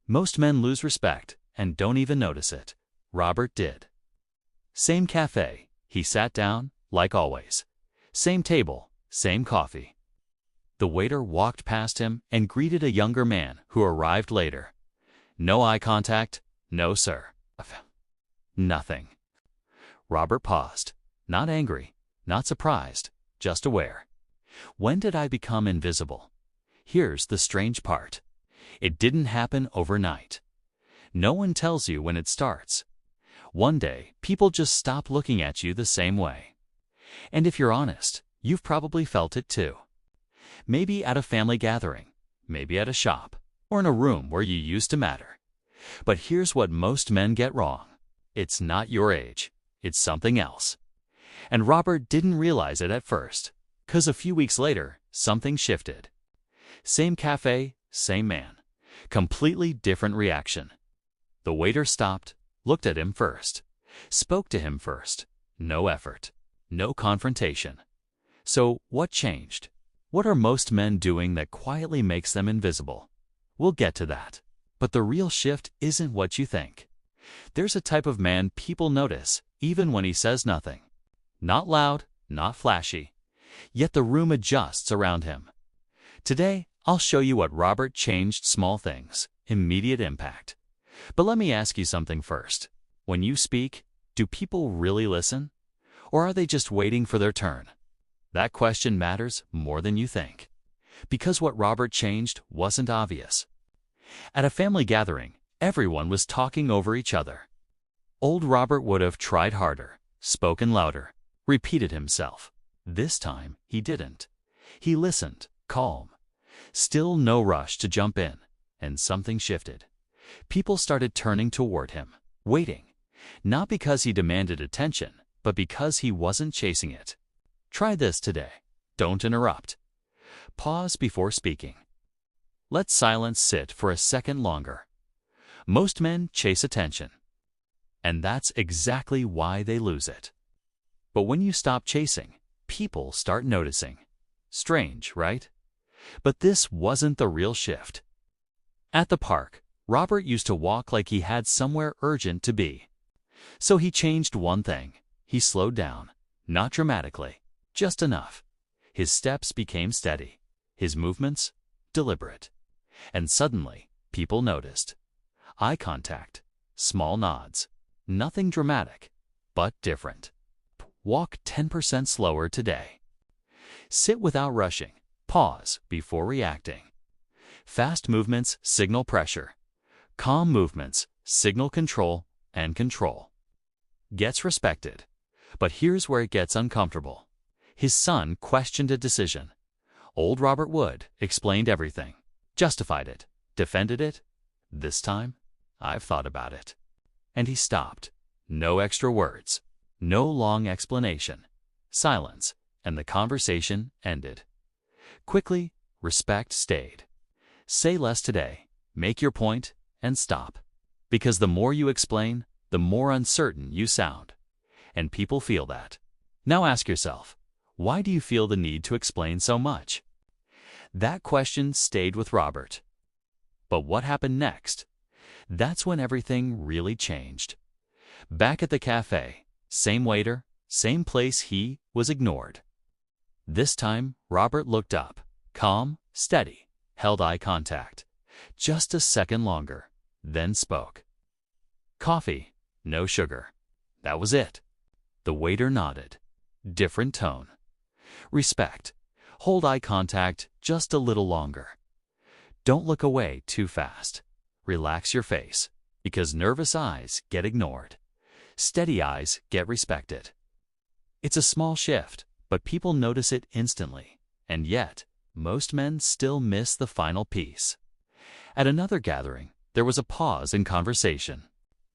Most men lose respect and don't even notice it. Robert did. Same cafe. He sat down, like always. Same table, same coffee. The waiter walked past him and greeted a younger man who arrived later. No eye contact, no sir. Nothing. Robert paused, not angry, not surprised, just aware. When did I become invisible? Here's the strange part. It didn't happen overnight. No one tells you when it starts. One day, people just stop looking at you the same way. And if you're honest, you've probably felt it too. Maybe at a family gathering, maybe at a shop, or in a room where you used to matter. But here's what most men get wrong. It's not your age. It's something else. And Robert didn't realize it at first, 'cause a few weeks later, something shifted. Same cafe, same man. Completely different reaction. The waiter stopped, looked at him first, spoke to him first. No effort, no confrontation. So what changed? What are most men doing that quietly makes them invisible? We'll get to that. But the real shift isn't what you think. There's a type of man people notice, even when he says nothing. Not loud, not flashy. Yet the room adjusts around him. Today, I'll show you what Robert changed. Small things, immediate impact. But let me ask you something first. When you speak, do people really listen? Or are they just waiting for their turn? That question matters more than you think. Because what Robert changed wasn't obvious. At a family gathering, everyone was talking over each other. Old Robert would have tried harder, spoken louder, repeated himself. This time, he didn't. He listened, calm. Still no rush to jump in, and something shifted. People started turning toward him, waiting. Not because he demanded attention, but because he wasn't chasing it. Try this today. Don't interrupt. Pause before speaking. Let silence sit for a second longer. Most men chase attention. And that's exactly why they lose it. But when you stop chasing, people start noticing. Strange, right? But this wasn't the real shift. At the park, Robert used to walk like he had somewhere urgent to be. So he changed one thing. He slowed down, not dramatically, just enough. His steps became steady, his movements deliberate. And suddenly, people noticed. Eye contact, small nods, nothing dramatic, but different. Walk 10% slower today. Sit without rushing, pause before reacting. Fast movements signal pressure. Calm movements signal control and control. Gets respected. But here's where it gets uncomfortable. His son questioned a decision. Old Robert Wood explained everything, justified it, defended it. This time, I've thought about it. And he stopped. No extra words. No long explanation. Silence, and the conversation ended. Quickly, respect stayed. Say less today, make your point, and stop. Because the more you explain, the more uncertain you sound. And people feel that. Now ask yourself, why do you feel the need to explain so much? That question stayed with Robert. But what happened next? That's when everything really changed. Back at the cafe, same waiter, same place, he was ignored. This time, Robert looked up, calm, steady, held eye contact. Just a second longer, then spoke. Coffee, no sugar. That was it. The waiter nodded. Different tone. Respect. Hold eye contact just a little longer. Don't look away too fast. Relax your face, because nervous eyes get ignored. Steady eyes get respected. It's a small shift, but people notice it instantly. And yet, most men still miss the final piece. At another gathering, there was a pause in conversation.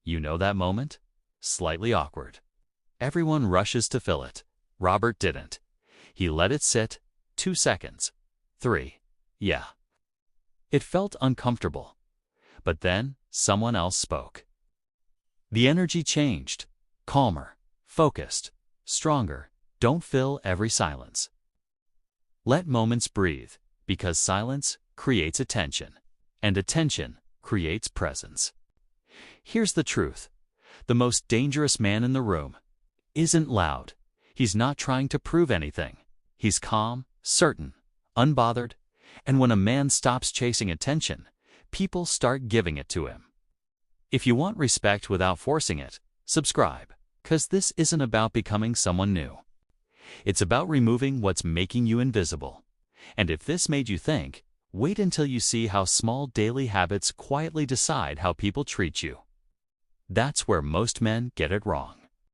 You know that moment? Slightly awkward. Everyone rushes to fill it. Robert didn't. He let it sit. 2 seconds. 3. Yeah. It felt uncomfortable. But then, someone else spoke. The energy changed. Calmer, focused, stronger. Don't fill every silence. Let moments breathe, because silence creates attention. And attention creates presence. Here's the truth. The most dangerous man in the room isn't loud. He's not trying to prove anything. He's calm, certain, unbothered, and when a man stops chasing attention, people start giving it to him. If you want respect without forcing it, subscribe, 'cause this isn't about becoming someone new. It's about removing what's making you invisible. And if this made you think, wait until you see how small daily habits quietly decide how people treat you. That's where most men get it wrong.